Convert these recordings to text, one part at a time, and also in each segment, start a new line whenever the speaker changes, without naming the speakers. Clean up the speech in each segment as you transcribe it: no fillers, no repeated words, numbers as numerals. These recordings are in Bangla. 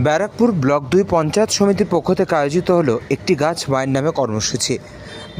ব্যারাকপুর ব্লক ২ পঞ্চায়েত সমিতির পক্ষ থেকে আয়োজিত হলো একটি গাছ মায়ের নামে কর্মসূচি।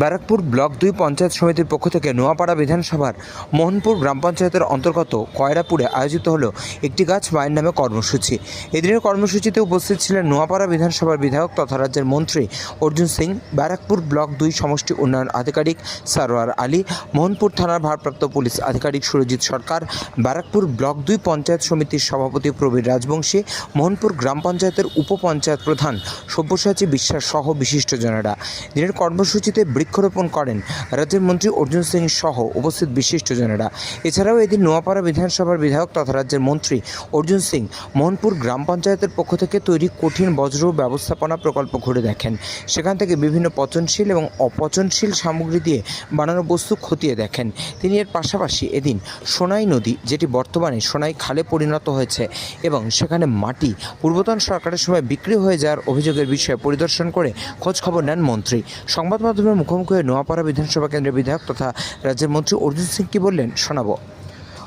ব্যারাকপুর ব্লক ২ পঞ্চায়েত সমিতির পক্ষ থেকে নোয়াপাড়া বিধানসভার মোহনপুর গ্রাম পঞ্চায়েতের অন্তর্গত কয়রাপুরে আয়োজিত হলো একটি গাছ মায়ের নামে কর্মসূচি। এদিনের কর্মসূচিতে উপস্থিত ছিলেন নোয়াপাড়া বিধানসভার বিধায়ক তথা রাজ্যের মন্ত্রী অর্জুন সিং, ব্যারাকপুর ব্লক ২ সমষ্টি উন্নয়ন আধিকারিক সারোয়ার আলী, মোহনপুর থানার ভারপ্রাপ্ত পুলিশ আধিকারিক সুরজিৎ সরকার, ব্যারাকপুর ব্লক ২ পঞ্চায়েত সমিতির সভাপতি প্রবীর রাজবংশী, মোহনপুর গ্রাম পঞ্চায়েতের উপপঞ্চায়েত প্রধান সব্যসাচী বিশ্বাস সহ বিশিষ্টজনেরা। দিনের কর্মসূচিতে বৃক্ষরোপণ করেন রাজ্যের মন্ত্রী অর্জুন সিং সহ উপস্থিত বিশিষ্টজনেরা। এছাড়াও এদিন নোয়াপাড়া বিধানসভার বিধায়ক তথা রাজ্যের মন্ত্রী অর্জুন সিং মোহনপুর গ্রাম পঞ্চায়েতের পক্ষ থেকে তৈরি কঠিন বজ্র ব্যবস্থাপনা প্রকল্প ঘুরে দেখেন। সেখান থেকে বিভিন্ন পচনশীল এবং অপচনশীল সামগ্রী দিয়ে বানানো বস্তু খতিয়ে দেখেন তিনি। এর পাশাপাশি এদিন সোনাই নদী, যেটি বর্তমানে সোনাই খালে পরিণত হয়েছে এবং সেখানে মাটি পূর্বতন সরকারের সময় বিক্রি হয়ে যাওয়ার অভিযোগের বিষয়ে পরিদর্শন করে খোঁজখবর নেন মন্ত্রী। সংবাদ মাধ্যমের মুখোমুখি হয়ে নোয়াপাড়া বিধানসভা কেন্দ্রের বিধায়ক তথা রাজ্যের মন্ত্রী অর্জুন সিং কি বললেন শোনাবো।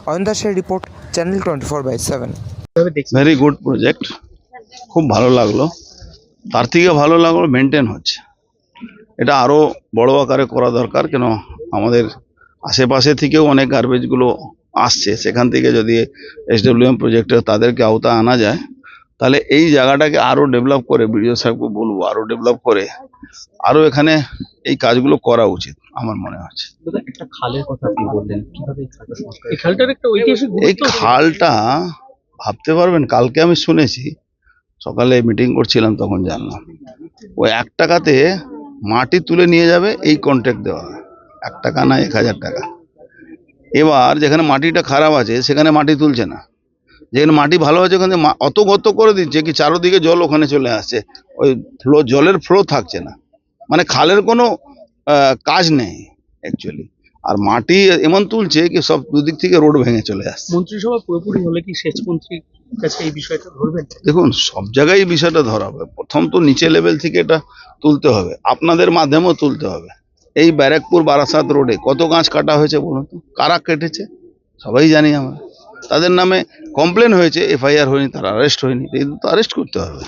অয়ন দাসের report, channel 24/7।
Very good project, খুব ভালো লাগলো। তার থেকে ভালো লাগলো মেনটেন হচ্ছে। এটা আরো বড় আকারে করা দরকার, কেন আমাদের আশেপাশে থেকেও অনেক গার্বেজগুলো আসছে। সেখান থেকে যদি SWM প্রজেক্টে তাদেরকে আওতা আনা যায়, তাহলে এই জায়গাটাকে আরো ডেভেলপ করে, বিডিও সাহেবকে বলবো আরো ডেভেলপ করে আরো এখানে এই কাজগুলো করা উচিত আমার মনে হচ্ছে।
একটা খালের কথা আপনি বললেন, কিভাবে এই খালটা সংস্কার? এই খালটার একটা ঐতিহাসিক
এই খালটা ভাবতে পারবেন, কালকে আমি শুনেছি, সকালে মিটিং করছিলাম তখন জানলাম, ওই 1 টাকাতে মাটি তুলে নিয়ে যাবে এই কন্ট্রাক্ট দেওয়া হয়। 1 টাকা না 1000 টাকা। এবার যেখানে মাটিটা খারাপ আছে সেখানে মাটি তুলছে না, যেখানে মাটি ভালো আছে ওখানে অত গর্ত করে দিচ্ছে কি চারোদিকে জল ওখানে চলে আসছে, ওই জলের ফ্লো থাকছে না। মানে খালের কোনো কাজ নেই অ্যাকচুয়ালি। আর মাটি এমন তুলছে কি সব দুদিক থেকে রোড ভেঙে চলে আসছে।
মন্ত্রিসভা পুরোপুরি হলে কি সেচ মন্ত্রীর কাছে এই বিষয়টা ধরবেন?
দেখুন, সব জায়গায় এই বিষয়টা ধরা হবে। প্রথম তো নিচে লেভেল থেকে এটা তুলতে হবে, আপনাদের মাধ্যমেও তুলতে হবে। এই ব্যারাকপুর বারাসাত রোডে কত গাছ কাটা হয়েছে বলুন তো? কারা কেটেছে সবাই জানি আমরা। তাদের নামে কমপ্লেন হয়েছে, FIR হয়নি, তারা অ্যারেস্ট হয়নি, এই তো অ্যারেস্ট করতে হবে।